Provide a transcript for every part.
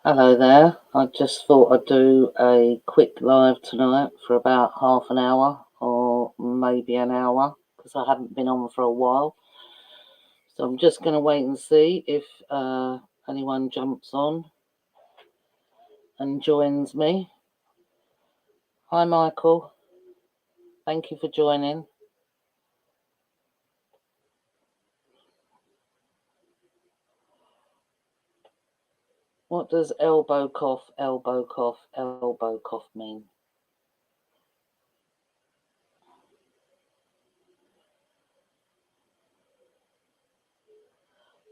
Hello there. I just thought I'd do a quick live tonight for about half an hour or maybe an hour because I haven't been on for a while. So I'm just going to wait and see if anyone jumps on and joins me. Hi, Michael. Thank you for joining. What does elbow cough mean?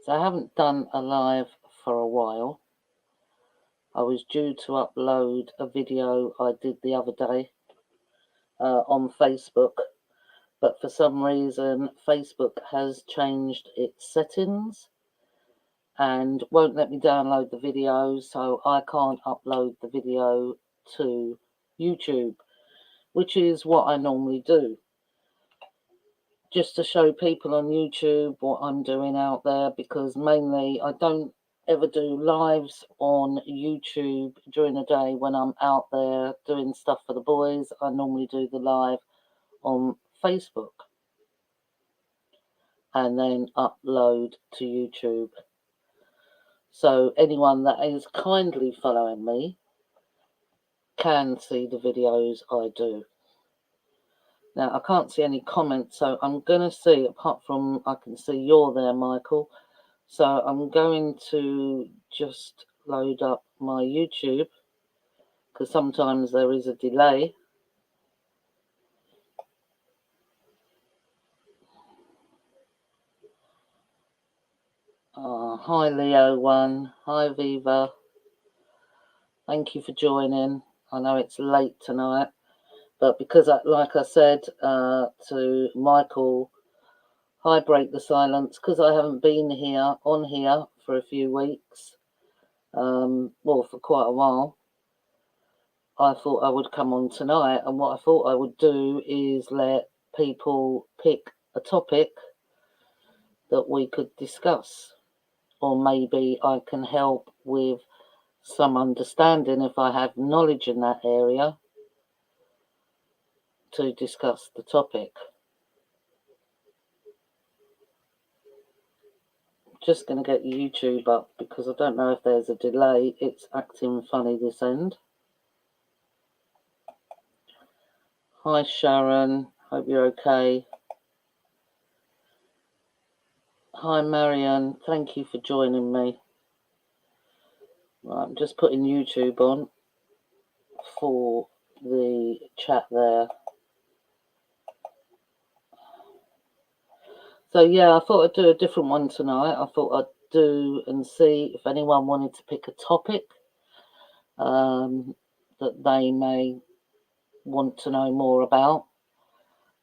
So I haven't done a live for a while. I was due to upload a video I did the other day on Facebook, but for some reason Facebook has changed its settings and won't let me download the video, so I can't upload the video to YouTube, which is what I normally do, just to show people on YouTube what I'm doing out there, because mainly I don't ever do lives on YouTube during the day when I'm out there doing stuff for the boys. I normally do the live on Facebook and then upload to YouTube. So anyone that is kindly following me can see the videos I do. Now, I can't see any comments, so I'm going to see, apart from I can see you're there, Michael. So I'm going to just load up my YouTube, because sometimes there is a delay. Hi, Leo1. Hi, Viva. Thank you for joining. I know it's late tonight, but because, like I said to Michael, hi, Break the Silence, because I haven't been on here for a few weeks, well, for quite a while, I thought I would come on tonight, and what I thought I would do is let people pick a topic that we could discuss, or maybe I can help with some understanding if I have knowledge in that area to discuss the topic. Just going to get YouTube up because I don't know if there's a delay. It's acting funny this end. Hi, Sharon. Hope you're okay. Hi, Marion. Thank you for joining me. Right, I'm just putting YouTube on for the chat there. So yeah, I thought I'd do a different one tonight. I thought I'd do and see if anyone wanted to pick a topic that they may want to know more about.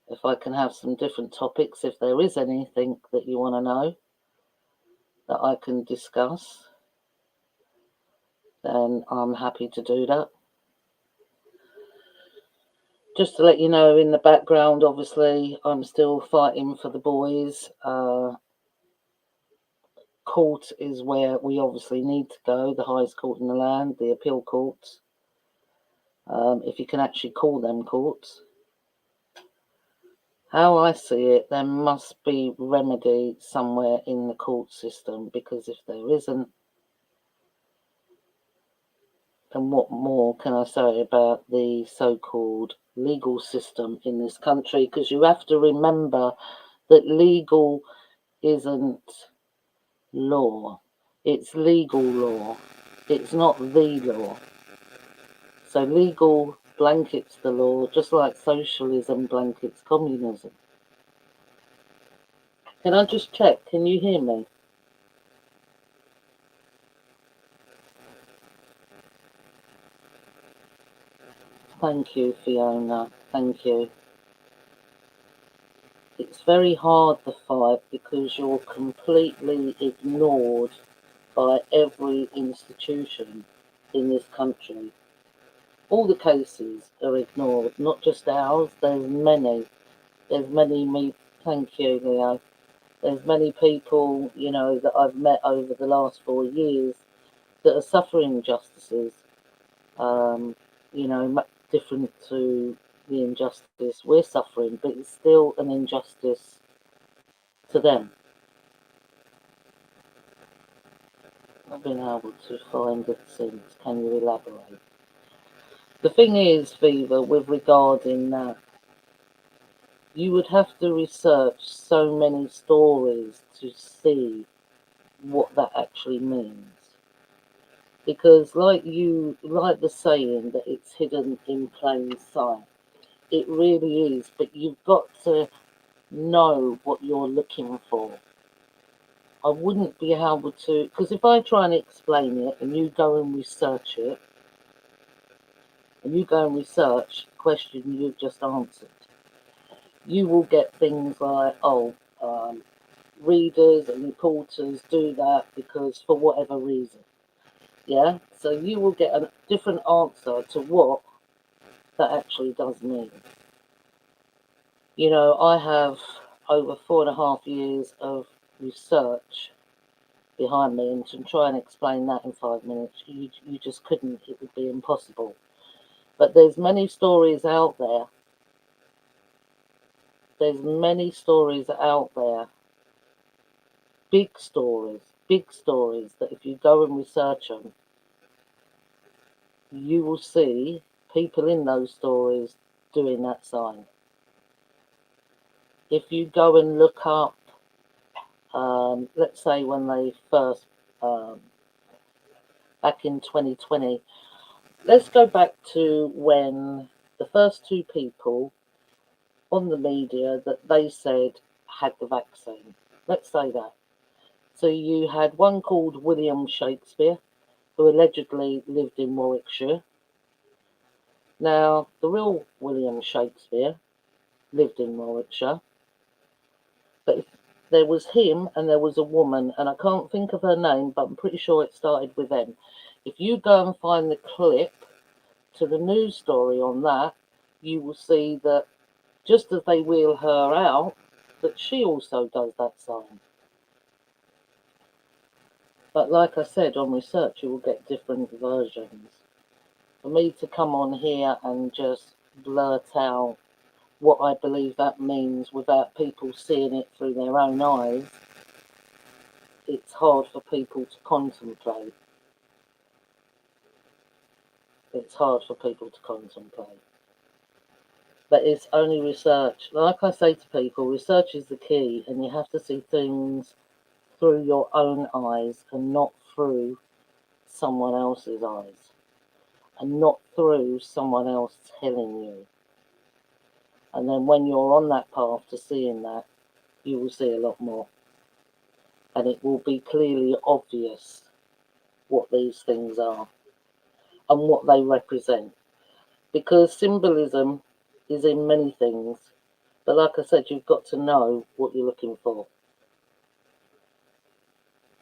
If I can have some different topics, if there is anything that you want to know that I can discuss, then I'm happy to do that. Just to let you know, in the background, obviously, I'm still fighting for the boys. Court is where we obviously need to go, the highest court in the land, the appeal courts, if you can actually call them courts. How I see it, there must be remedy somewhere in the court system, because if there isn't, then what more can I say about the so-called legal system in this country? Because you have to remember that legal isn't law. It's legal law. It's not the law. So legal blankets the law, just like socialism blankets communism. Can I just check? Can you hear me? Thank you, Fiona. Thank you. It's very hard to fight because you're completely ignored by every institution in this country. All the cases are ignored, not just ours. There's many. Thank you, Leo. There's many people, that I've met over the last 4 years that are suffering injustices, you know, different to the injustice we're suffering, but it's still an injustice to them. I've been able to find it since. Can you elaborate? The thing is, Fever, with regarding that, you would have to research so many stories to see what that actually means. Because like the saying that it's hidden in plain sight, it really is, but you've got to know what you're looking for. I wouldn't be able to, because if I try and explain it and you go and research it, and you go and research the question you've just answered, you will get things like, readers and reporters do that because for whatever reason. Yeah? So you will get a different answer to what that actually does mean. You know, I have over 4.5 years of research behind me, and to try and explain that in 5 minutes, you just couldn't. It would be impossible. But there's many stories out there. There's many stories out there, big stories that if you go and research them, you will see people in those stories doing that sign. If you go and look up, let's say when they first, back in 2020, let's go back to when the first two people on the media that they said had the vaccine. Let's say that. So you had one called William Shakespeare, who allegedly lived in Warwickshire. Now, the real William Shakespeare lived in Warwickshire, but there was him and there was a woman, and I can't think of her name, but I'm pretty sure it started with M. If you go and find the clip to the news story on that, you will see that just as they wheel her out, that she also does that sign. But like I said, on research, you will get different versions. For me to come on here and just blurt out what I believe that means without people seeing it through their own eyes, it's hard for people to contemplate. It's hard for people to contemplate. But it's only research. Like I say to people, research is the key, and you have to see things through your own eyes and not through someone else's eyes, and not through someone else telling you. And then when you're on that path to seeing that, you will see a lot more. And it will be clearly obvious what these things are and what they represent. Because symbolism is in many things, but like I said, you've got to know what you're looking for.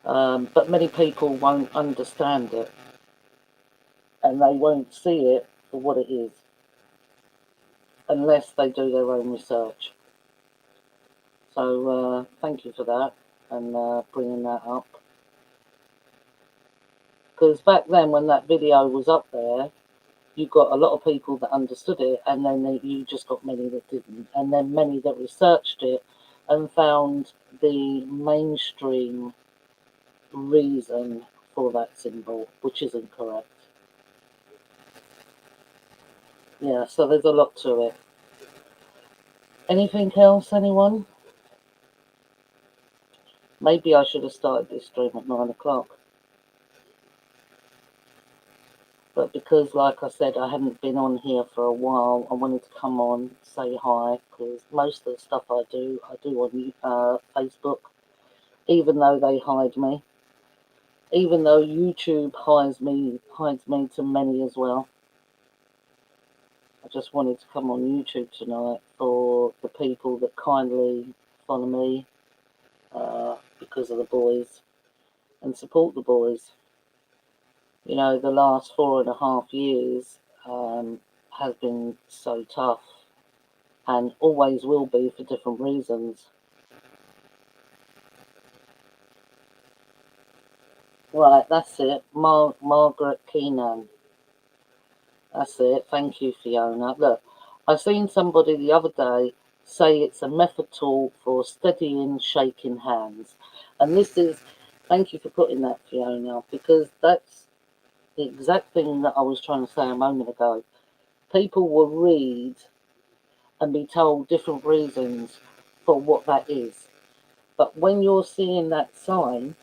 But many people won't understand it, and they won't see it for what it is unless they do their own research. So thank you for that and bringing that up. Because back then, when that video was up there, you got a lot of people that understood it, and then you just got many that didn't, and then many that researched it and found the mainstream reason for that symbol, which isn't correct. Yeah, so there's a lot to it. Anything else, anyone? Maybe I should have started this stream at 9 o'clock. But because, like I said, I hadn't been on here for a while, I wanted to come on, say hi, because most of the stuff I do on Facebook, even though they hide me. Even though YouTube hides me to many as well. I just wanted to come on YouTube tonight for the people that kindly follow me because of the boys and support the boys. You know, the last 4.5 years has been so tough and always will be for different reasons. Right, that's it. Margaret Keenan. That's it. Thank you, Fiona. Look, I seen somebody the other day say it's a method tool for steadying shaking hands. And this is, thank you for putting that, Fiona, because that's the exact thing that I was trying to say a moment ago. People will read and be told different reasons for what that is. But when you're seeing that sign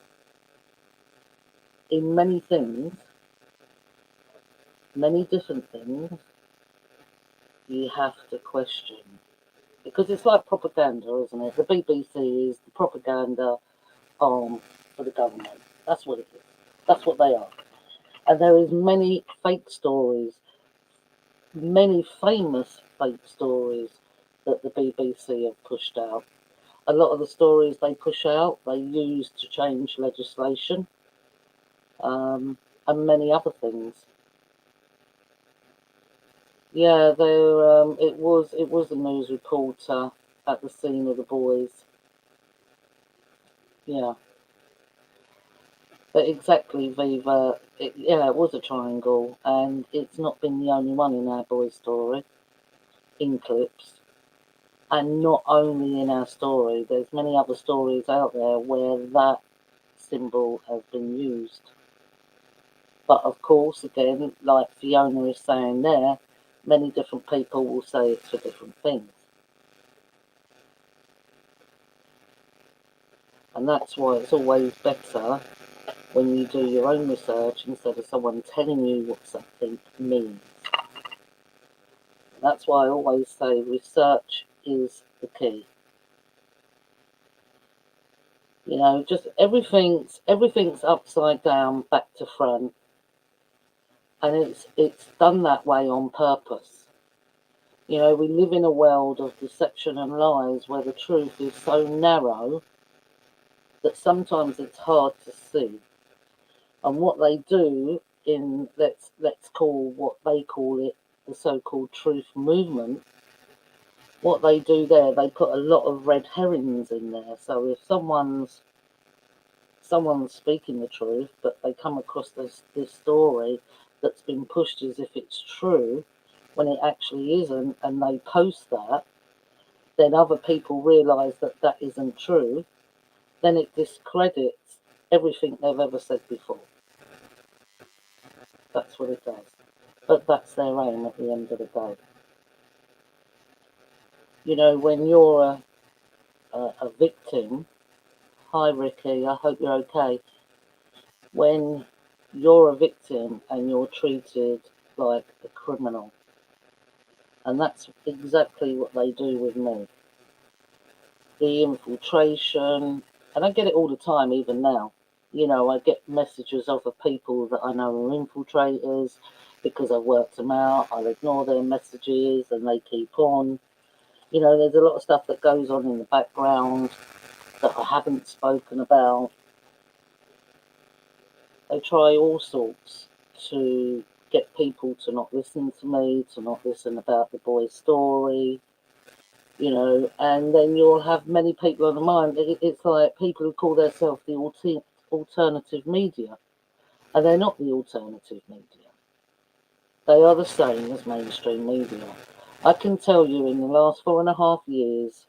in many things, many different things, you have to question. Because it's like propaganda, isn't it? The BBC is the propaganda arm for the government. That's what it is. That's what they are. And there is many fake stories, many famous fake stories that the BBC have pushed out. A lot of the stories they push out, they use to change legislation, and many other things. Yeah, there. It was a news reporter at the scene of the boys. Yeah, but exactly, Viva. Yeah, it was a triangle, and it's not been the only one in our boys' story. In clips, and not only in our story. There's many other stories out there where that symbol has been used. But of course, again, like Fiona is saying there, many different people will say it's for different things. And that's why it's always better when you do your own research instead of someone telling you what something means. That's why I always say research is the key. You know, just everything's upside down, back to front, and it's done that way on purpose. You know, we live in a world of deception and lies where the truth is so narrow that sometimes it's hard to see. And what they do in let's call what they call it the so-called truth movement, what they do there, they put a lot of red herrings in there. So if someone's speaking the truth, but they come across this story that's been pushed as if it's true when it actually isn't, and they post that, then other people realise that that isn't true, then it discredits everything they've ever said before. That's what it does. But that's their aim at the end of the day. You know, when you're a victim, hi Ricky, I hope you're okay. When you're a victim and you're treated like a criminal, and that's exactly what they do with me. The infiltration, and I get it all the time, even now. You know, I get messages of the people that I know are infiltrators because I've worked them out. I'll ignore their messages and they keep on. You know, there's a lot of stuff that goes on in the background that I haven't spoken about. They try all sorts to get people to not listen to me, to not listen about the boy's story, you know, and then you'll have many people on the mind. It's like people who call themselves the alternative media, and they're not the alternative media. They are the same as mainstream media. I can tell you in the last 4.5 years,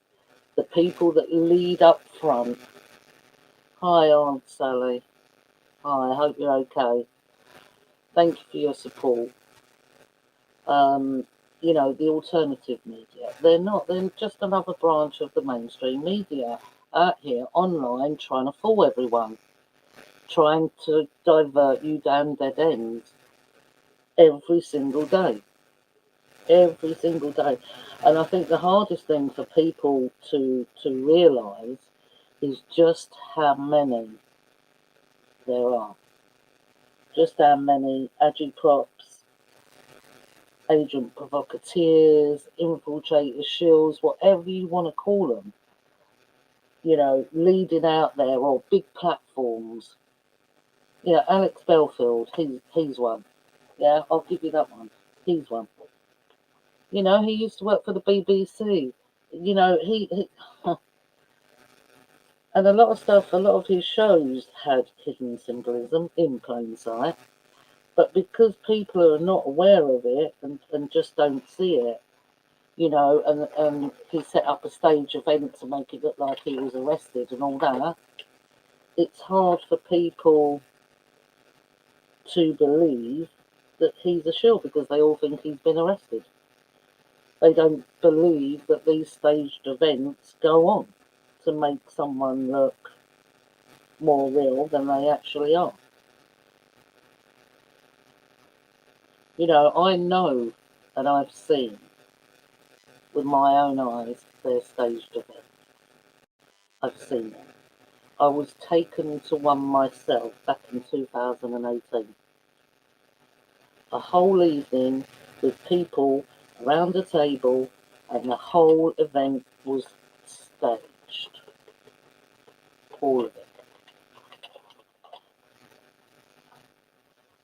the people that lead up front, hi Aunt Sally, hi, I hope you're okay. Thank you for your support. Um, you know, the alternative media. They're just another branch of the mainstream media out here online trying to fool everyone, trying to divert you down dead ends every single day. Every single day. And I think the hardest thing for people to realise is just how many there are. Just how many agitprops, agent provocateurs, infiltrators, shills, whatever you want to call them, you know, leading out there, or big platforms. Yeah, Alex Belfield, he's one. Yeah, I'll give you that one. He's one. You know, he used to work for the BBC. You know, he And a lot of stuff, a lot of his shows had hidden symbolism in plain sight. But because people are not aware of it and just don't see it, and he set up a stage event to make it look like he was arrested and all that, it's hard for people to believe that he's a shill because they all think he's been arrested. They don't believe that these staged events go on to make someone look more real than they actually are. I know and I've seen with my own eyes their staged event. I've seen it. I was taken to one myself back in 2018. A whole evening with people around a table, and the whole event was staged. All of it.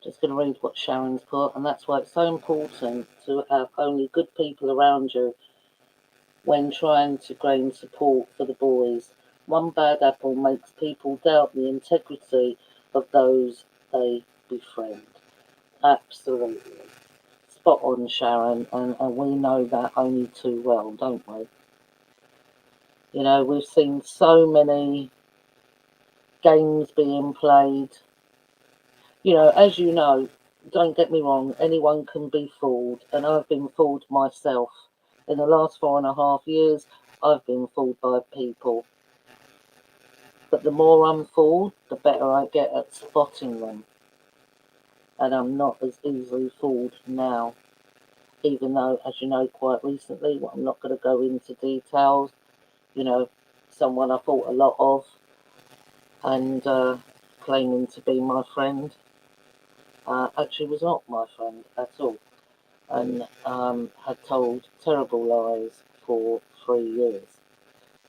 Just going to read what Sharon's put, and that's why it's so important to have only good people around you when trying to gain support for the boys. One bad apple makes people doubt the integrity of those they befriend. Absolutely. Spot on, Sharon, and we know that only too well, don't we? We've seen so many games being played. As you know, don't get me wrong, anyone can be fooled, and I've been fooled myself. In the last 4.5 years, I've been fooled by people. But the more I'm fooled, the better I get at spotting them. And I'm not as easily fooled now. Even though, as you know, quite recently, I'm not going to go into details, someone I thought a lot of and claiming to be my friend actually was not my friend at all, and had told terrible lies for 3 years.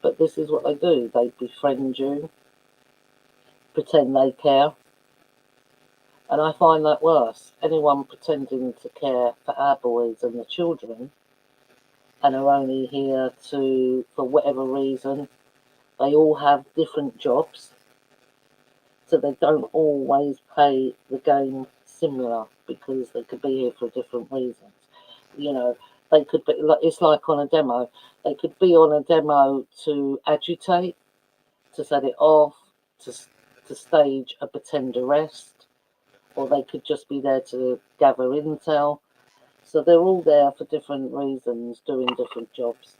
But this is what they do. They befriend you, pretend they care, and I find that worse. Anyone pretending to care for our boys and the children and are only here for whatever reason, they all have different jobs, so they don't always play the game similar because they could be here for different reasons. You know, they could be like it's like on a demo. They could be on a demo to agitate, to set it off, to to stage a pretend arrest, or they could just be there to gather intel. So they're all there for different reasons, doing different jobs.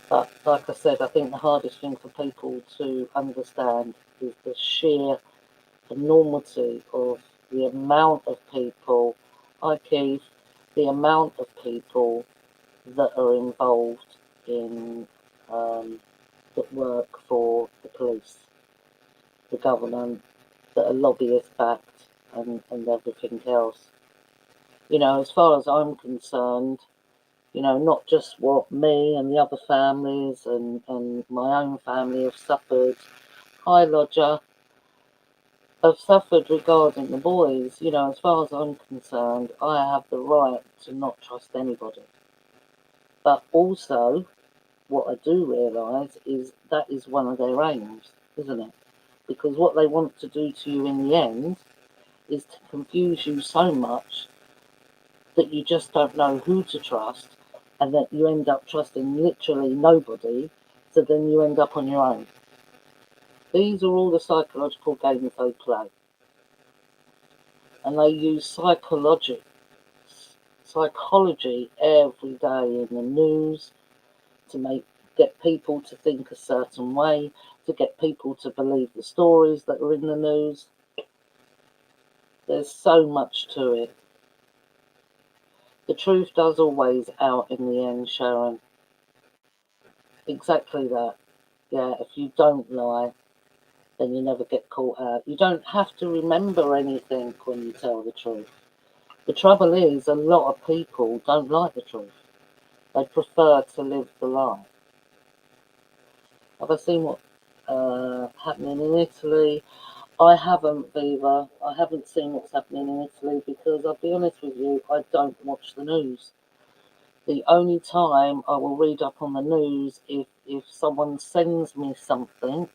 But like I said, I think the hardest thing for people to understand is the sheer enormity of the amount of people, hi Keith, the amount of people that are involved in that work for the police, the government, that are lobbyist backed and everything else. As far as I'm concerned, not just what me and the other families and my own family have suffered. Hi, Lodger. Have suffered regarding the boys. As far as I'm concerned, I have the right to not trust anybody. But also, what I do realise is that is one of their aims, isn't it? Because what they want to do to you in the end is to confuse you so much that you just don't know who to trust and that you end up trusting literally nobody, so then you end up on your own. These are all the psychological games they play. And they use psychology every day in the news to get people to think a certain way, to get people to believe the stories that are in the news. There's so much to it. The truth does always out in the end, Sharon. Exactly that. Yeah, if you don't lie, then you never get caught out. You don't have to remember anything when you tell the truth. The trouble is, a lot of people don't like the truth. They prefer to live the lie. Have I seen what's happening in Italy? I haven't, Viva. I haven't seen what's happening in Italy because I'll be honest with you, I don't watch the news. The only time I will read up on the news if someone sends me something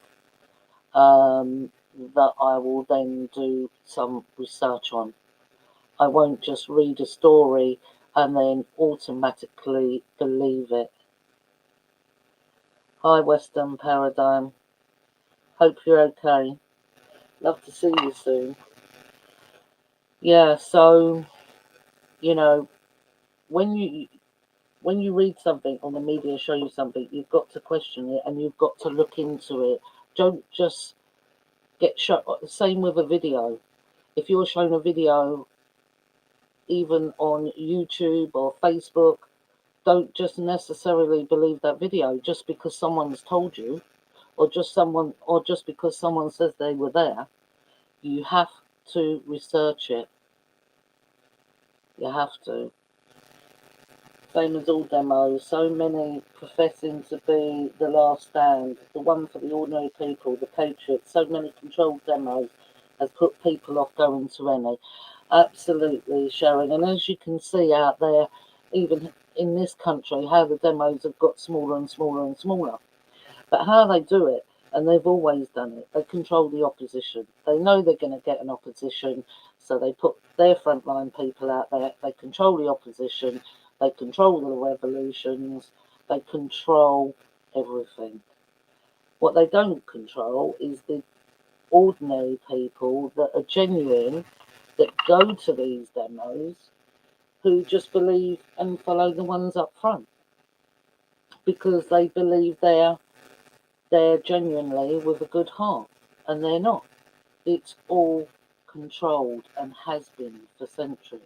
that I will then do some research on. I won't just read a story and then automatically believe it. Hi, Western Paradigm. Hope you're okay. Love to see you soon. Yeah, so, you know, when you read something or the media show you something, you've got to question it and you've got to look into it. Don't just get shown. Same with a video. If you're shown a video, even on YouTube or Facebook, don't just necessarily believe that video just because someone's told you, or just because someone says they were there. You have to research it. You have to. Same as all demos, so many professing to be the last stand, the one for the ordinary people, the patriots. So many controlled demos has put people off going to any. Absolutely, Sharon. And as you can see out there, even in this country, how the demos have got smaller and smaller and smaller. But how they do it, and they've always done it, they control the opposition. They know they're going to get an opposition, so they put their frontline people out there. They control the opposition. They control the revolutions. They control everything. What they don't control is the ordinary people that are genuine, that go to these demos, who just believe and follow the ones up front because they believe they're genuinely with a good heart, and they're not. It's all controlled and has been for centuries,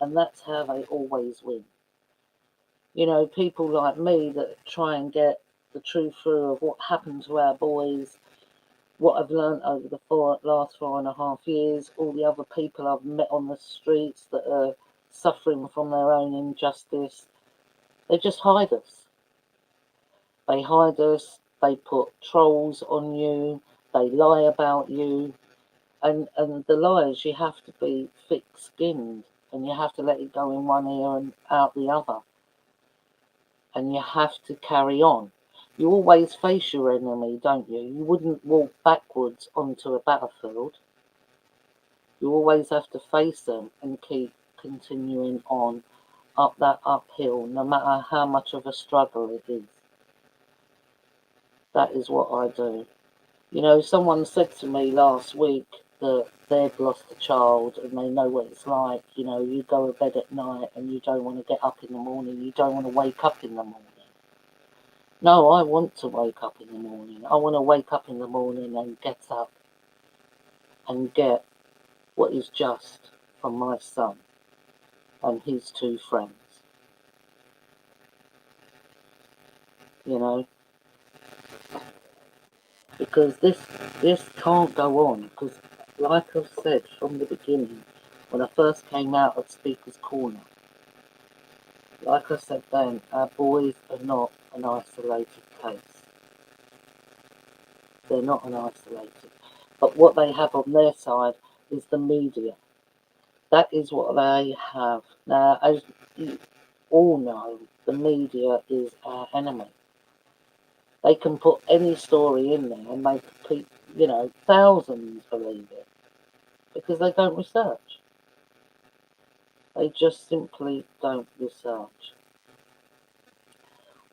and that's how they always win. You know, people like me that try and get the truth through of what happened to our boys, what I've learned over the last 4.5 years, all the other people I've met on the streets that are suffering from their own injustice, they just hide us. They hide us, they put trolls on you, they lie about you, and the lies, you have to be thick-skinned, and you have to let it go in one ear and out the other. And you have to carry on. You always face your enemy, don't you? You wouldn't walk backwards onto a battlefield. You always have to face them and keep continuing on up that uphill, no matter how much of a struggle it is. That is what I do. You know, someone said to me last week that they've lost a child and they know what it's like. You know, you go to bed at night and you don't want to get up in the morning. You don't want to wake up in the morning. No, I want to wake up in the morning. I want to wake up in the morning and get up and get what is just from my son and his two friends. You know, because this can't go on. Because, like I've said from the beginning, when I first came out of Speaker's Corner, like I said then, our boys are not an isolated case. They're not an isolated. But what they have on their side is the media. That is what they have. Now, as you all know, the media is our enemy. They can put any story in there and make people, you know, thousands believe it because they don't research. They just simply don't research.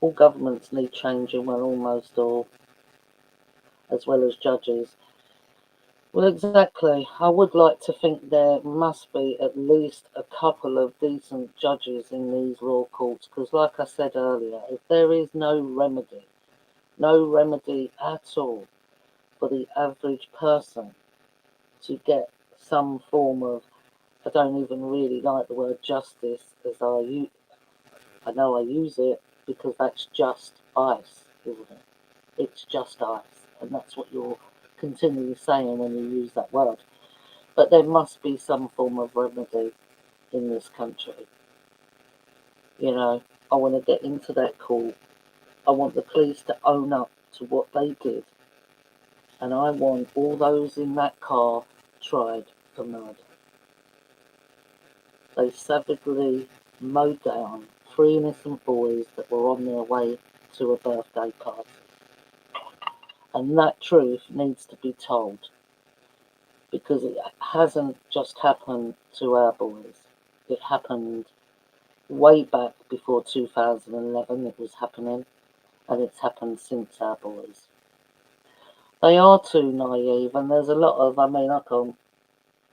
All governments need changing, well, almost all, as well as judges. Well, exactly. I would like to think there must be at least a couple of decent judges in these law courts, because, like I said earlier, if there is no remedy at all for the average person to get some form of, I don't even really like the word justice, as I know I use it because that's just ice, isn't it? It's just ice, and that's what you're continually saying when you use that word. But there must be some form of remedy in this country. You know, I want to get into that court. I want the police to own up to what they did. And I want all those in that car tried for murder. They savagely mowed down 3 innocent boys that were on their way to a birthday party. And that truth needs to be told, because it hasn't just happened to our boys. It happened way back before 2011. It was happening, and it's happened since our boys. They are too naive, and there's a lot of, I mean, I can't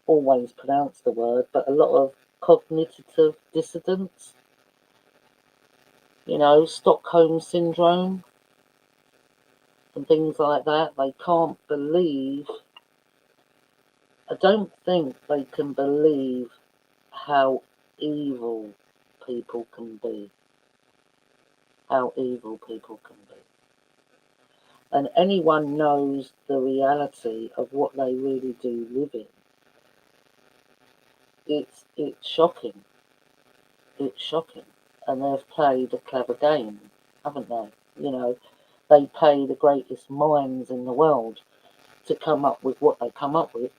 always pronounce the word, but a lot of cognitive dissonance, Stockholm syndrome and things like that. They can't believe, I don't think they can believe how evil people can be. How evil people can be. And anyone knows the reality of what they really do live in. It's shocking. It's shocking. And they've played a clever game, haven't they? They pay the greatest minds in the world to come up with what they come up with.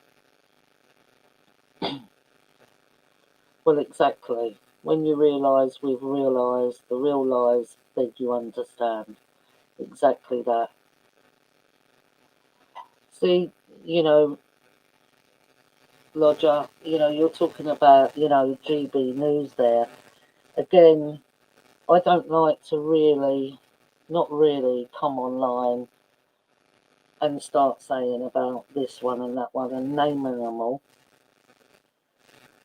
Well, exactly. When you realise we've realised the real lies, then you understand. Exactly that. See, Roger, you're talking about, GB News there. Again, I don't like to really, not really, come online and start saying about this one and that one and naming them all,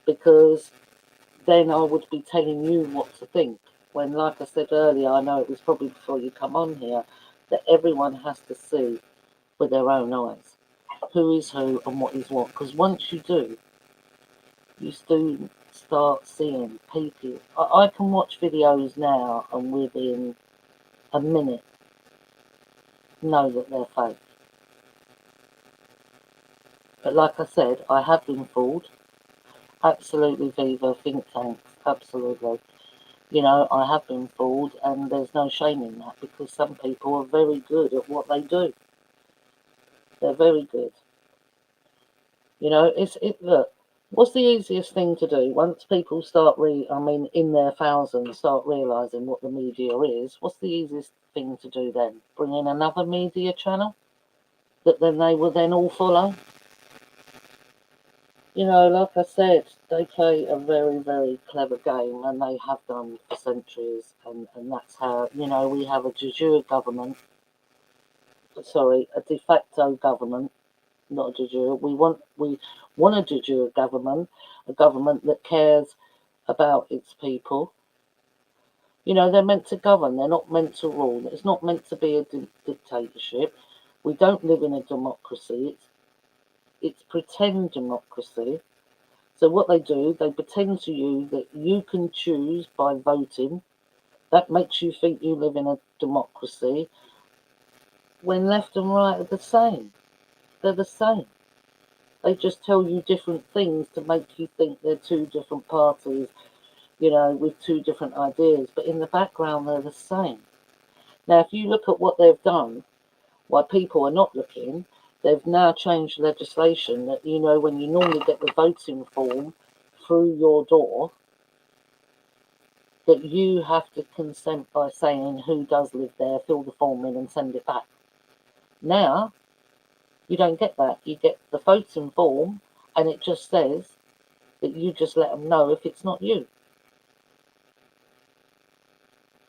because then I would be telling you what to think. When, like I said earlier, I know it was probably before you come on here, that everyone has to see with their own eyes who is who and what is what. Because once you do, you soon start seeing people. I can watch videos now and within a minute know that they're fake. But like I said, I have been fooled. Absolutely, Viva think tanks, absolutely. I have been fooled, and there's no shame in that, because some people are very good at what they do. They're very good. Look, what's the easiest thing to do once people start in their thousands start realising what the media is? What's the easiest thing to do then? Bring in another media channel that then they will then all follow? Like I said, they play a very, very clever game, and they have done for centuries, and that's how, we have a de jure government, a de facto government, not a de jure. We want a de jure government, a government that cares about its people. They're meant to govern, they're not meant to rule. It's not meant to be a dictatorship. We don't live in a democracy. It's pretend democracy. So what they do, they pretend to you that you can choose by voting. That makes you think you live in a democracy, when left and right are the same. They're the same. They just tell you different things to make you think they're two different parties, with two different ideas. But in the background, they're the same. Now, if you look at what they've done, while people are not looking, they've now changed legislation that, when you normally get the voting form through your door, that you have to consent by saying who does live there, fill the form in and send it back. Now, you don't get that. You get the voting form and it just says that you just let them know if it's not you.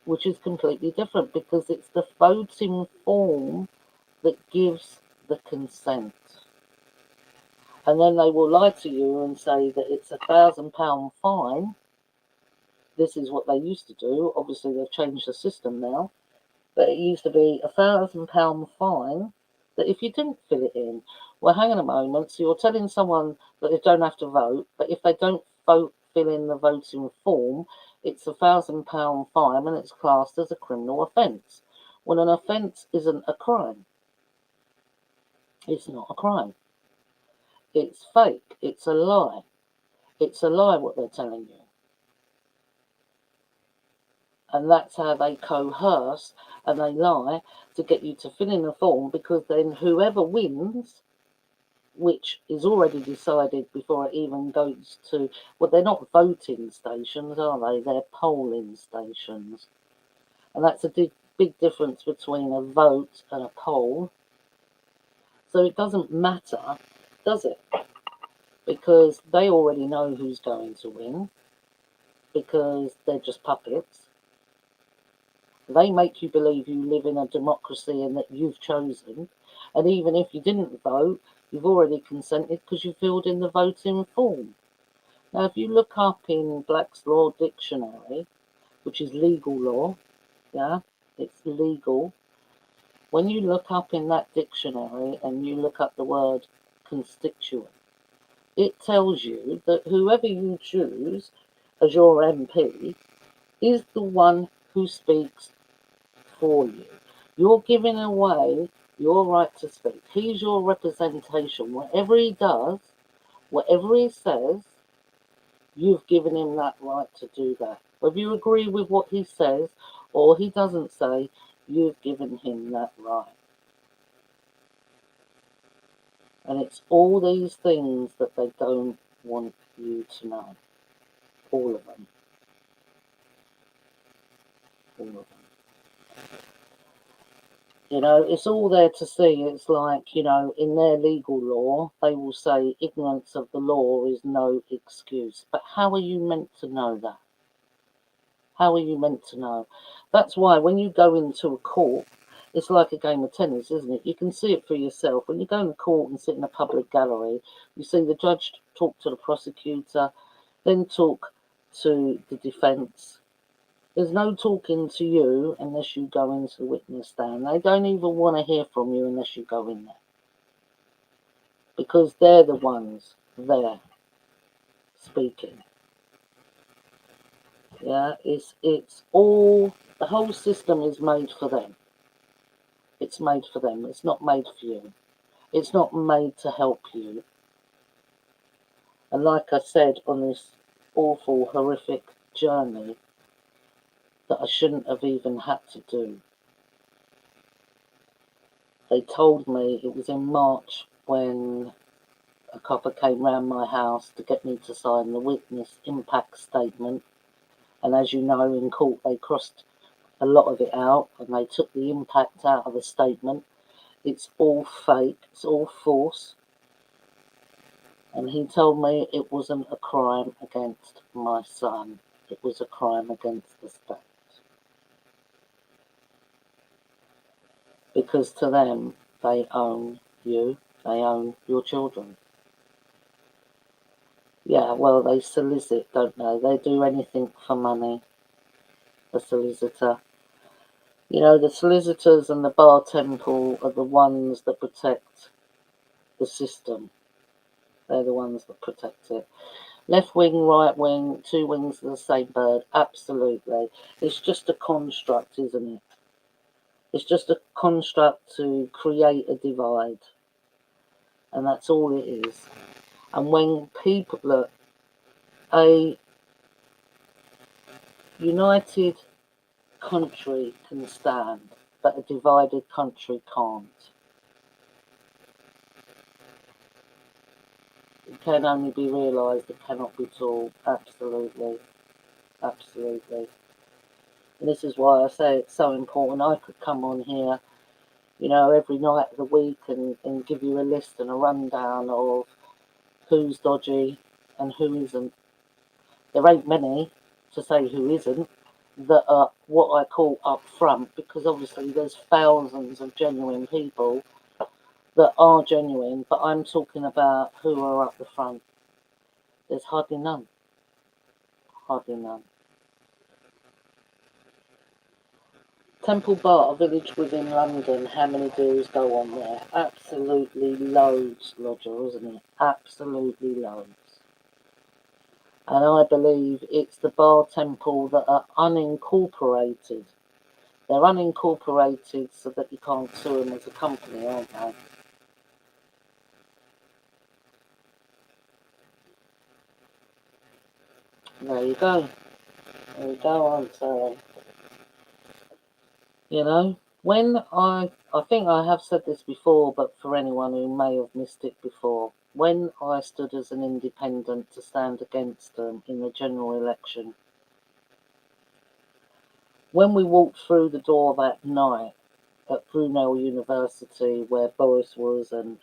Which is completely different, because it's the voting form that gives the consent. And then they will lie to you and say that it's £1,000 fine. This is what they used to do. Obviously, they've changed the system now. But it used to be £1,000 fine that if you didn't fill it in. Well, hang on a moment. So you're telling someone that they don't have to vote, but if they don't fill in the voting form, it's £1,000 fine and it's classed as a criminal offence. When an offence isn't a crime, it's not a crime. It's fake. It's a lie. It's a lie what they're telling you. And that's how they coerce and they lie to get you to fill in a form, because then whoever wins, which is already decided before it even goes to, well, they're not voting stations, are they? They're polling stations. And that's a big difference between a vote and a poll. So it doesn't matter, does it? Because they already know who's going to win, because they're just puppets. They make you believe you live in a democracy and that you've chosen. And even if you didn't vote, you've already consented because you filled in the voting form. Now, if you look up in Black's Law Dictionary, which is legal law, yeah, it's legal. When you look up in that dictionary and you look up the word constituent, it tells you that whoever you choose as your MP is the one who speaks for you. You're giving away your right to speak. He's your representation. Whatever he does, whatever he says, you've given him that right to do that. Whether you agree with what he says or he doesn't say, you've given him that right. And it's all these things that they don't want you to know. All of them. All of them. You know, it's all there to see. It's like, you know, in their legal law, they will say ignorance of the law is no excuse. But how are you meant to know that? How are you meant to know? That's why when you go into a court, it's like a game of tennis, isn't it? You can see it for yourself. When you go in court and sit in a public gallery, you see the judge talk to the prosecutor, then talk to the defence. There's no talking to you unless you go into the witness stand. They don't even want to hear from you unless you go in there. Because they're the ones there speaking. Yeah, it's all, the whole system is made for them. It's made for them. It's not made for you. It's not made to help you. And like I said, on this awful, horrific journey that I shouldn't have even had to do, they told me it was in March when a copper came round my house to get me to sign the witness impact statement. And as you know, in court they crossed a lot of it out and they took the impact out of the statement. It's all fake, it's all false. And he told me it wasn't a crime against my son, it was a crime against the state. Because to them, they own you, they own your children. Yeah, well, they solicit, don't they? They do anything for money, the solicitor. You know, the solicitors and the bar temple are the ones that protect the system. They're the ones that protect it. Left wing, right wing, two wings of the same bird, absolutely. It's just a construct, isn't it? It's just a construct to create a divide. And that's all it is. And when people, look, a united country can stand, but a divided country can't. It can only be realised, it cannot be taught. Absolutely. Absolutely. And this is why I say it's so important. I could come on here, you know, every night of the week and give you a list and a rundown of who's dodgy and who isn't. There ain't many, to say who isn't, that are what I call up front, because obviously there's thousands of genuine people that are genuine, but I'm talking about who are up the front. There's hardly none. Hardly none. Temple Bar, a village within London, how many deals go on there? Absolutely loads, Roger, isn't it? Absolutely loads. And I believe it's the Bar Temple that are unincorporated. They're unincorporated so that you can't sue them as a company, aren't they? There you go. There you go, answer. You know, when I think I have said this before, but for anyone who may have missed it before, when I stood as an independent to stand against them in the general election, when we walked through the door that night, at Brunel University where Boris was and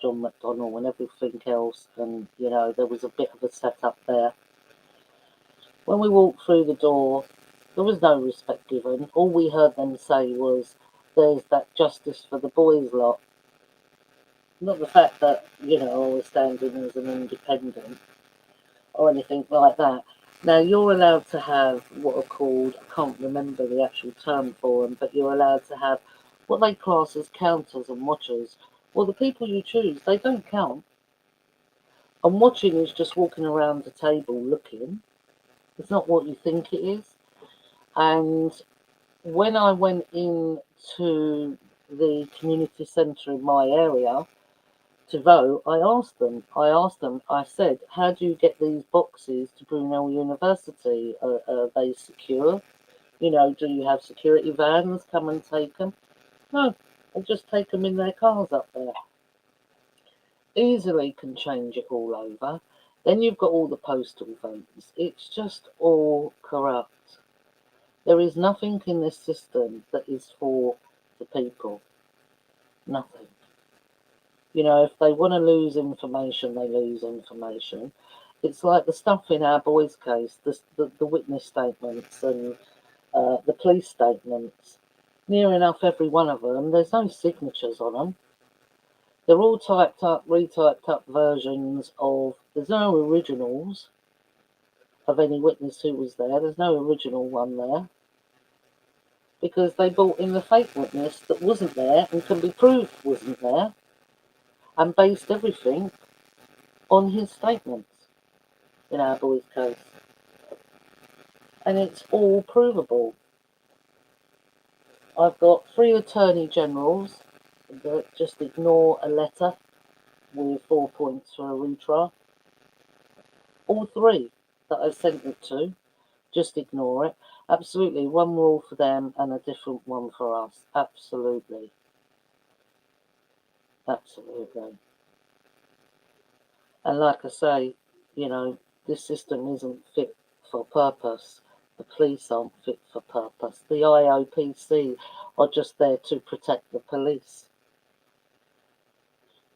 John McDonnell and everything else, and you know, there was a bit of a setup there. When we walked through the door, there was no respect given. All we heard them say was, "There's that justice for the boys lot." Not the fact that, you know, I was standing as an independent or anything like that. Now, you're allowed to have what are called, I can't remember the actual term for them, but you're allowed to have what they class as counters and watchers. Well, the people you choose, they don't count. And watching is just walking around the table looking. It's not what you think it is. And when I went into the community centre in my area to vote, I said, how do you get these boxes to Brunel University? Are they secure? You know, do you have security vans come and take them? No, they just take them in their cars up there. Easily can change it all over. Then you've got all the postal votes. It's just all corrupt. There is nothing in this system that is for the people. Nothing. You know, if they want to lose information, they lose information. It's like the stuff in our boys' case, the witness statements and the police statements. Near enough every one of them, there's no signatures on them. They're all typed up, retyped up versions of. There's no originals of any witness who was there. There's no original one there. Because they brought in the fake witness that wasn't there and can be proved wasn't there and based everything on his statements in our boy's case. And it's all provable. I've got 3 attorney generals that just ignore a letter with 4 points for a retrial. All 3 that I sent it to, just ignore it. Absolutely, one rule for them and a different one for us. Absolutely. Absolutely. And like I say, you know, this system isn't fit for purpose. The police aren't fit for purpose. The IOPC are just there to protect the police.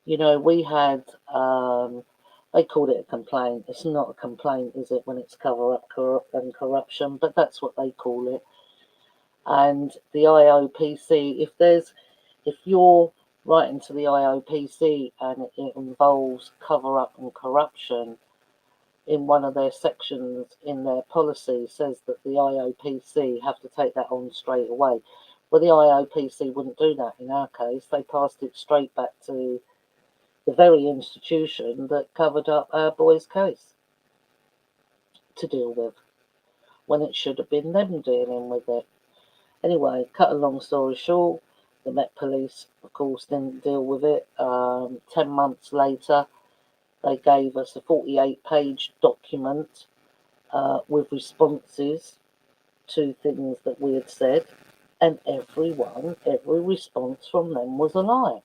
You know, we had, they called it a complaint. It's not a complaint, is it, when it's cover up and corruption? But that's what they call it. And the IOPC, if you're writing to the IOPC and it involves cover up and corruption, in one of their sections in their policy says that the IOPC have to take that on straight away. Well, the IOPC wouldn't do that in our case. They passed it straight back to the very institution that covered up our boy's case to deal with, when it should have been them dealing with it. Anyway, cut a long story short, the Met Police, of course, didn't deal with it. 10 months later, they gave us a 48-page document with responses to things that we had said, and every response from them was a lie.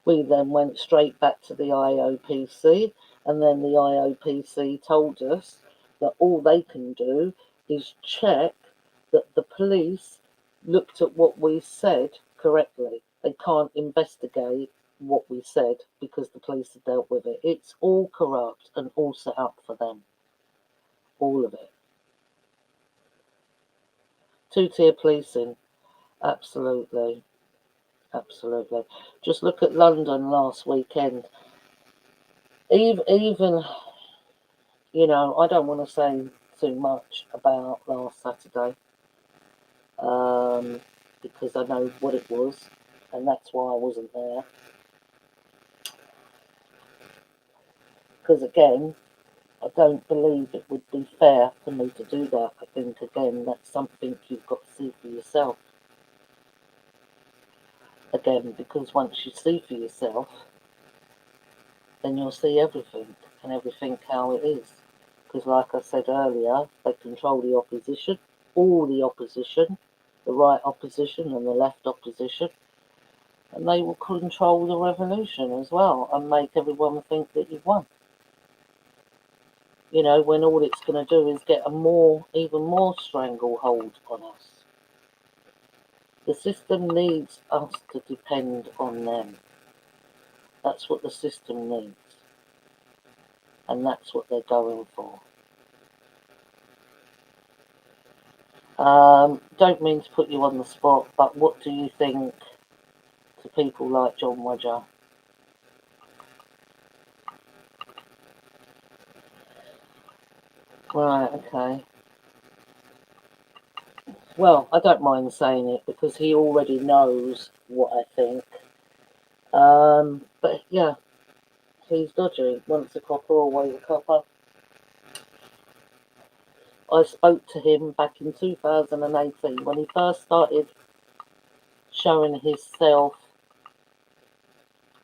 We then went straight back to the IOPC, and then the IOPC told us that all they can do is check that the police looked at what we said correctly. They can't investigate what we said because the police have dealt with it. It's all corrupt and all set up for them. All of it. 2-tier policing. Absolutely. Absolutely. Just look at London last weekend. Even, you know, I don't want to say too much about last Saturday because I know what it was, and that's why I wasn't there. Because again, I don't believe it would be fair for me to do that. I think, again, that's something you've got to see for yourself. Again, because once you see for yourself, then you'll see everything and everything how it is. Because like I said earlier, they control the opposition, all the opposition, the right opposition and the left opposition, and they will control the revolution as well and make everyone think that you've won. You know, when all it's going to do is get a even more stranglehold on us. The system needs us to depend on them. That's what the system needs. And that's what they're going for. Don't mean to put you on the spot, but what do you think to people like John Wedger? Right, okay. Well, I don't mind saying it because he already knows what I think. But yeah, he's dodgy. Once a copper, always a copper. I spoke to him back in 2018 when he first started showing himself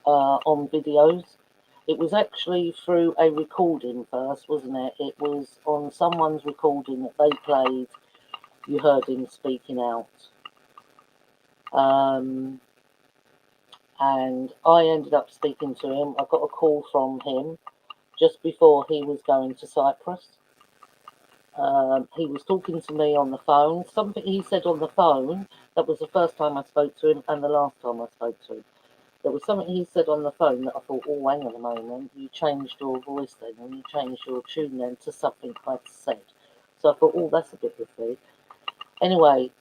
on videos. It was actually through a recording first, wasn't it? It was on someone's recording that they played. You heard him speaking out. And I ended up speaking to him. I got a call from him just before he was going to Cyprus. He was talking to me on the phone. Something he said on the phone, that was the first time I spoke to him and the last time I spoke to him. There was something he said on the phone that I thought, oh, hang on a moment, you changed your voice then, and you changed your tune then to something I'd said. So I thought, oh, that's a bit iffy. Anyway,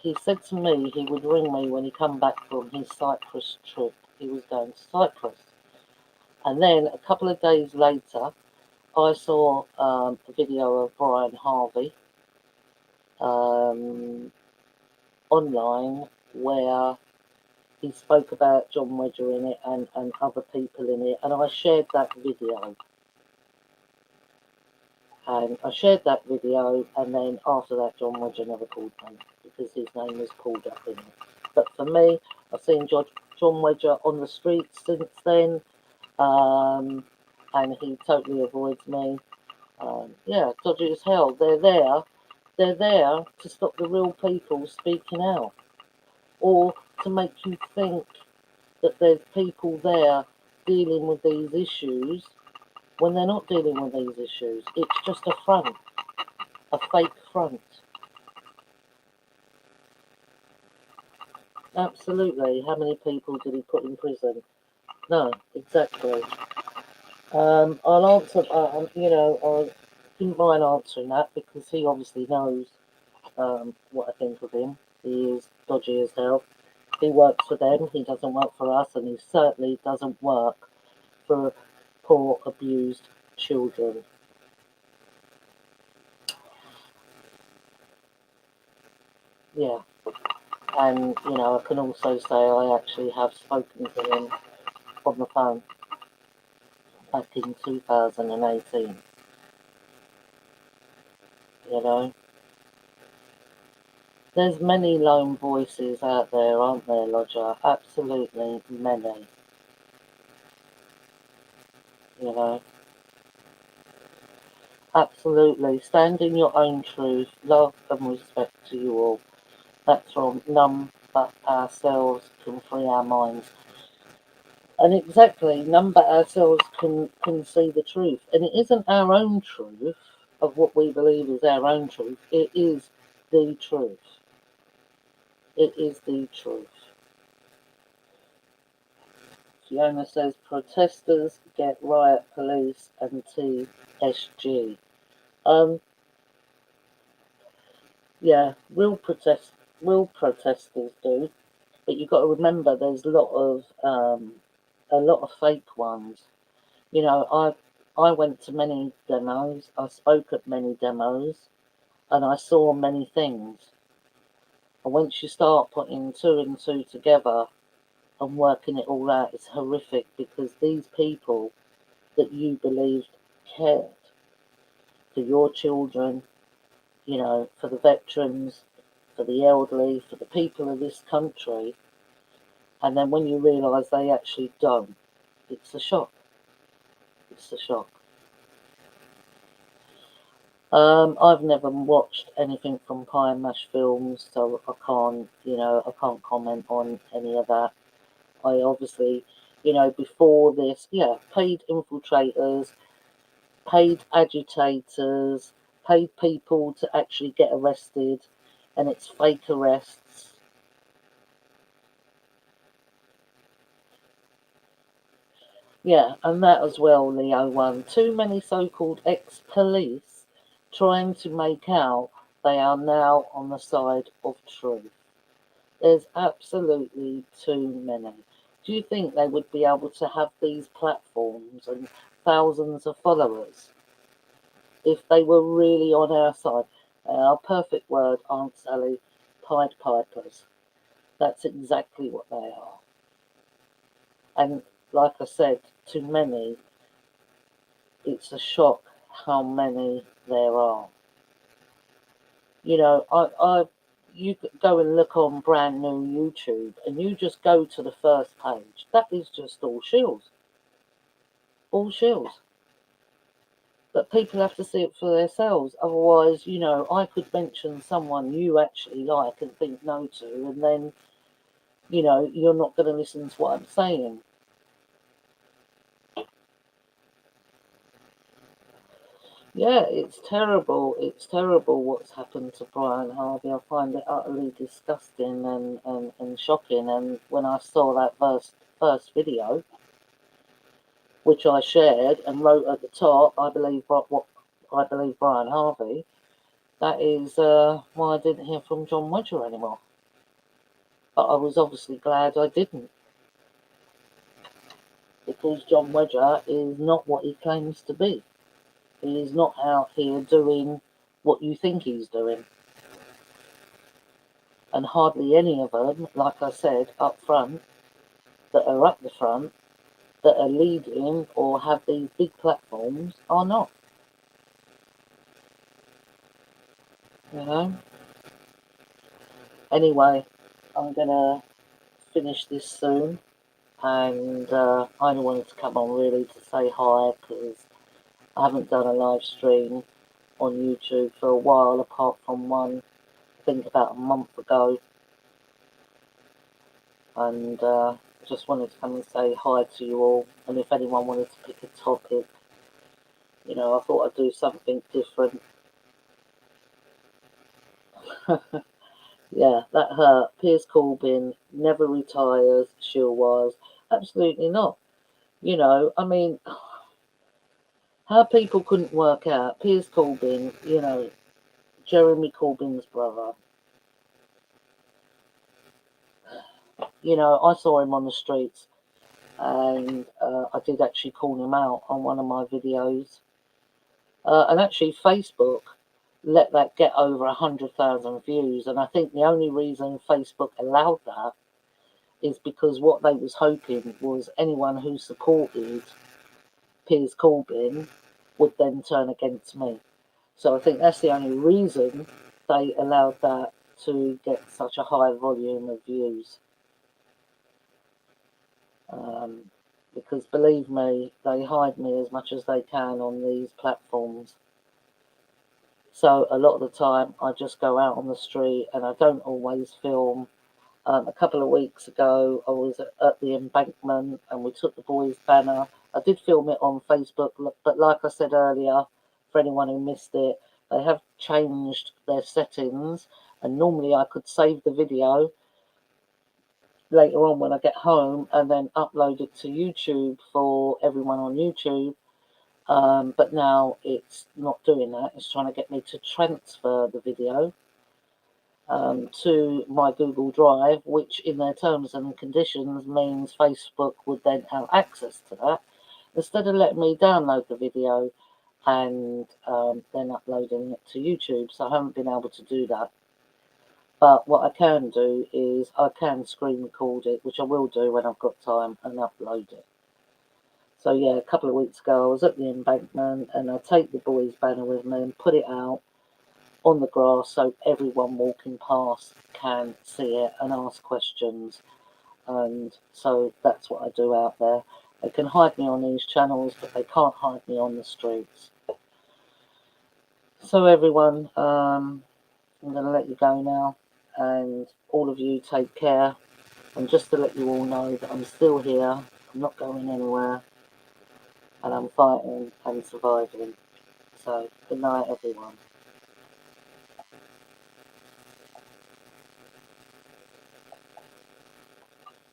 he said to me he would ring me when he come back from his Cyprus trip. He was going to Cyprus. And then a couple of days later, I saw a video of Brian Harvey online where he spoke about John Wedger in it and other people in it, and I shared that video. And I shared that video, and then after that, John Wedger never called me because his name was pulled up in it. But for me, I've seen John Wedger on the streets since then, and he totally avoids me. Yeah, dodgy as hell. They're there. They're there to stop the real people speaking out, or to make you think that there's people there dealing with these issues when they're not dealing with these issues. It's just a front, a fake front. Absolutely. How many people did he put in prison? No, exactly. I'll answer, I didn't mind answering that because he obviously knows what I think of him. He is dodgy as hell. He works for them, he doesn't work for us, and he certainly doesn't work for poor, abused children. Yeah, and I can also say I actually have spoken to him on the phone back in 2018. You know, there's many lone voices out there, aren't there, Lodger? Absolutely many. You know, absolutely. Stand in your own truth, love and respect to you all. That's from None But Ourselves Can Free Our Minds. And exactly, none but ourselves can see the truth. And it isn't our own truth of what we believe is our own truth. It is the truth. It is the truth. Fiona says protesters get riot police and TSG. Um, yeah, will protesters do, but you've got to remember there's a lot of fake ones. I went to many demos, I spoke at many demos, and I saw many things. And once you start putting two and two together and working it all out, it's horrific because these people that you believed cared for your children, for the veterans, for the elderly, for the people of this country, and then when you realise they actually don't, it's a shock. It's a shock. I've never watched anything from Pie and Mash Films, so I can't comment on any of that. I obviously, before this, yeah, paid infiltrators, paid agitators, paid people to actually get arrested, and it's fake arrests. Yeah, and that as well, Leo 1. Too many so-called ex-police trying to make out they are now on the side of truth. There's absolutely too many. Do you think they would be able to have these platforms and thousands of followers if they were really on our side? Our perfect word, Aunt Sally, Pied Pipers. That's exactly what they are. And like I said, to many, it's a shock how many there are. You know, you go and look on brand new YouTube, and you just go to the first page. That is just all shills, all shills. But people have to see it for themselves. Otherwise, you know, I could mention someone you actually like and think no to, and then, you know, you're not going to listen to what I'm saying. Yeah, it's terrible. It's terrible what's happened to Brian Harvey. I find it utterly disgusting and shocking. And when I saw that first video, which I shared and wrote at the top, I believe what I believe Brian Harvey. That is why I didn't hear from John Wedger anymore. But I was obviously glad I didn't, because John Wedger is not what he claims to be. He is not out here doing what you think he's doing. And hardly any of them, like I said, up front, that are up the front, that are leading or have these big platforms, are not. You know? Anyway, I'm going to finish this soon. And I only wanted to come on really to say hi, because I haven't done a live stream on YouTube for a while, apart from one, I think about a month ago. And just wanted to come and say hi to you all. And if anyone wanted to pick a topic, you know, I thought I'd do something different. Yeah, that hurt. Piers Corbyn never retires, shill wise. Absolutely not. You know, I mean, how people couldn't work out Piers Corbyn, you know, Jeremy Corbyn's brother. You know, I saw him on the streets, and I did actually call him out on one of my videos. And actually, Facebook let that get over 100,000 views, and I think the only reason Facebook allowed that is because what they was hoping was anyone who supported Piers Corbyn would then turn against me. So I think that's the only reason they allowed that to get such a high volume of views. Because believe me, they hide me as much as they can on these platforms. So a lot of the time I just go out on the street and I don't always film. A couple of weeks ago I was at the embankment and we took the boys' banner. I did film it on Facebook, but like I said earlier, for anyone who missed it, they have changed their settings, and normally I could save the video later on when I get home and then upload it to YouTube for everyone on YouTube. But now it's not doing that. It's trying to get me to transfer the video to my Google Drive, which in their terms and conditions means Facebook would then have access to that, instead of letting me download the video and then uploading it to YouTube. So I haven't been able to do that. But what I can do is I can screen record it, which I will do when I've got time, and upload it. So yeah, a couple of weeks ago I was at the embankment and I take the boys' banner with me and put it out on the grass so everyone walking past can see it and ask questions. And so that's what I do out there. They can hide me on these channels, but they can't hide me on the streets. So everyone, I'm going to let you go now, and all of you take care. And just to let you all know that I'm still here, I'm not going anywhere, and I'm fighting and surviving. So good night everyone.